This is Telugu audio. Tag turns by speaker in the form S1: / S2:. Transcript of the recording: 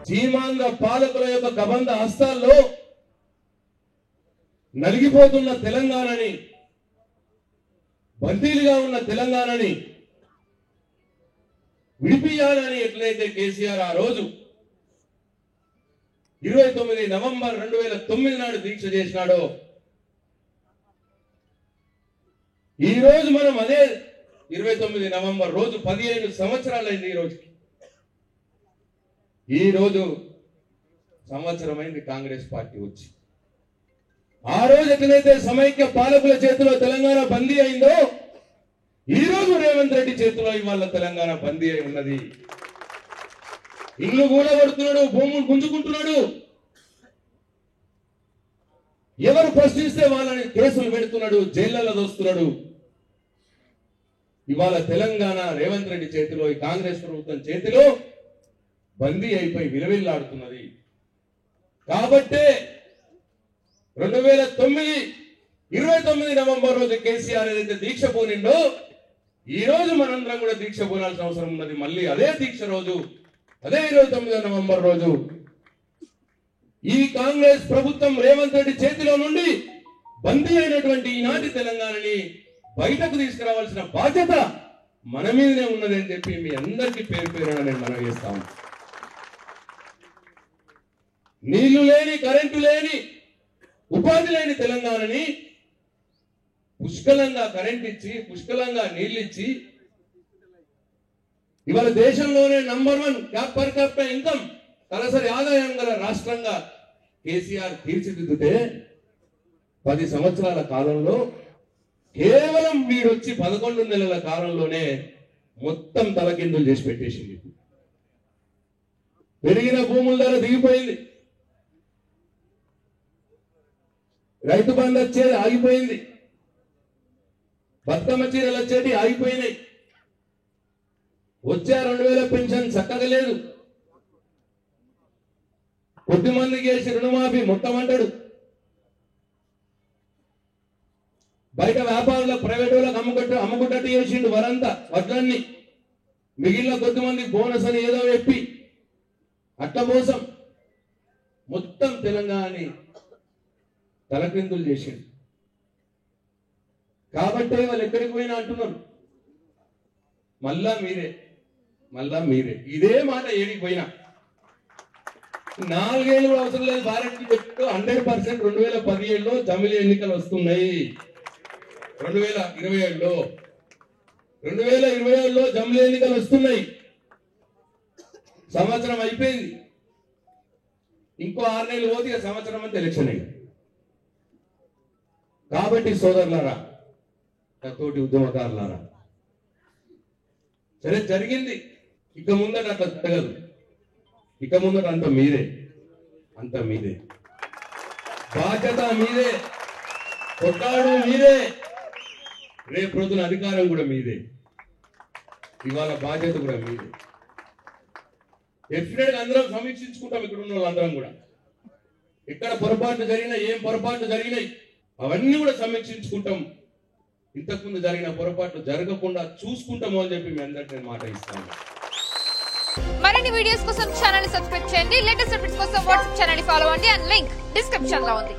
S1: చీమాంధ్ర పాలకుల యొక్క కబంధ హస్తాల్లో నలిగిపోతున్న తెలంగాణని, బందీలుగా ఉన్న తెలంగాణని విడిపియాలని ఎట్లయితే కేసీఆర్ ఆ రోజు 29 నవంబర్ 2009 నాడు దీక్ష చేసినాడో, ఈ రోజు మనం అదే 29 నవంబర్ రోజు 15 సంవత్సరాలైంది. ఈ రోజు సంవత్సరమైంది కాంగ్రెస్ పార్టీ వచ్చి. ఆ రోజు ఎట్లయితే సమైక్య పాలకుల చేతిలో తెలంగాణ బందీ అయిందో, ఈ రోజు రేవంత్ రెడ్డి చేతిలో ఇవాళ తెలంగాణ బందీ అయి ఉన్నది. ఇల్లు కూలగొడుతున్నాడు, భూములు గుంజుకుంటున్నాడు. ఎవరు ప్రశ్నిస్తే వాళ్ళని కేసులు పెడుతున్నాడు, జైళ్లలో దోస్తున్నాడు. ఇవాళ తెలంగాణ రేవంత్ రెడ్డి చేతిలో, ఈ కాంగ్రెస్ ప్రభుత్వం చేతిలో బందీ అయిపోయి విలవిల్లాడుతున్నది. కాబట్టే 2009 29 నవంబర్ రోజు కేసీఆర్ ఏదైతే దీక్ష పూనిండో, ఈ రోజు మనందరం కూడా దీక్ష పూనాల్సిన అవసరం ఉన్నది. మళ్ళీ అదే దీక్ష రోజు, అదే 29 నవంబర్ రోజు ఈ కాంగ్రెస్ ప్రభుత్వం రేవంత్ రెడ్డి చేతిలో నుండి బందీ అయినటువంటి ఈనాటి తెలంగాణని బయటకు తీసుకురావాల్సిన బాధ్యత మన మీదనే ఉన్నది అని చెప్పి మీ అందరికీ పేరు పేరున నేను మనవి చేస్తాను. నీళ్లు లేని, కరెంటు లేని, ఉపాధి లేని తెలంగాణని పుష్కలంగా కరెంట్ ఇచ్చి, పుష్కలంగా నీళ్లు ఇచ్చి, ఇవాళ దేశంలోనే నంబర్ 1 పర్ క్యాపిటల్ ఇన్కమ్ తలసరి ఆదాయం గల రాష్ట్రంగా కేసీఆర్ తీర్చిదిద్దుతే 10 సంవత్సరాల కాలంలో కేవలం వీడొచ్చి 11 నెలల కాలంలోనే మొత్తం తలకిందులు చేసి పెట్టేసింది. పెరిగిన భూముల ధర దిగిపోయింది, రైతు బంధు వచ్చేది ఆగిపోయింది, బతుకమ్మ చీరలు వచ్చేది ఆగిపోయినాయి, వచ్చే 2000 పెన్షన్ చక్కగా లేదు, కొద్దిమందికి వేసి రుణమాఫీ మొత్తం అంటాడు, బయట వ్యాపారుల ప్రైవేట్ వాళ్ళకి అమ్ముకుంటట్టు చేసిండు వరంతా వడ్లన్నీ. మిగిలిన కొద్దిమంది బోనస్ అని ఏదో చెప్పి అట్ల మోసం మొత్తం తెలంగాణని తలక్రిందులు చేసిండు. కాబట్టి వాళ్ళు ఎక్కడికి పోయినా అంటున్నారు మళ్ళా మీరే ఇదే మాట. ఏడికి పోయినా 4 ఏళ్ళు కూడా అవసరం లేదు. భారత్ చెప్పు 100% 2017లో జమిలీ ఎన్నికలు వస్తున్నాయి. 2027లో జమిలీ ఎన్నికలు వస్తున్నాయి. సంవత్సరం అయిపోయింది, ఇంకో 6 నెలలు పోతే సంవత్సరం అంతా ఎలక్షన్ అయింది. కాబట్టి సోదరులారా, తోటి ఉద్యమకారులారా, సరే జరిగింది, ఇక ముందట అట్లా జరగదు. ఇక ముందట అంత మీదే, బాధ్యత మీదే, కొట్టాడు మీదే, రేపు రోజున అధికారం కూడా మీదే, ఇవాళ బాధ్యత కూడా మీదే. డెఫినెట్ గా అందరం సమీక్షించుకుంటాం. ఇక్కడ ఉన్న వాళ్ళందరం కూడా ఎక్కడ పొరపాట్లు జరిగినా, ఏం పొరపాట్లు జరిగినాయి అవన్నీ కూడా సమీక్షించుకుంటాం. ఇంతకుముందు జరిగిన పొరపాట్లు జరగకుండా చూసుకుంటాము అని చెప్పి మీ అందరికీ నేను మాట ఇస్తాను.
S2: మరిన్ని వీడియోస్ కోసం ఛానల్ ని సబ్స్క్రైబ్ చేయండి. లేటెస్ట్ అప్డేట్స్ కోసం వాట్సాప్ ఛానల్ ని ఫాలో అవ్వండి. అండ్ లింక్ డిస్క్రిప్షన్ లో ఉంది.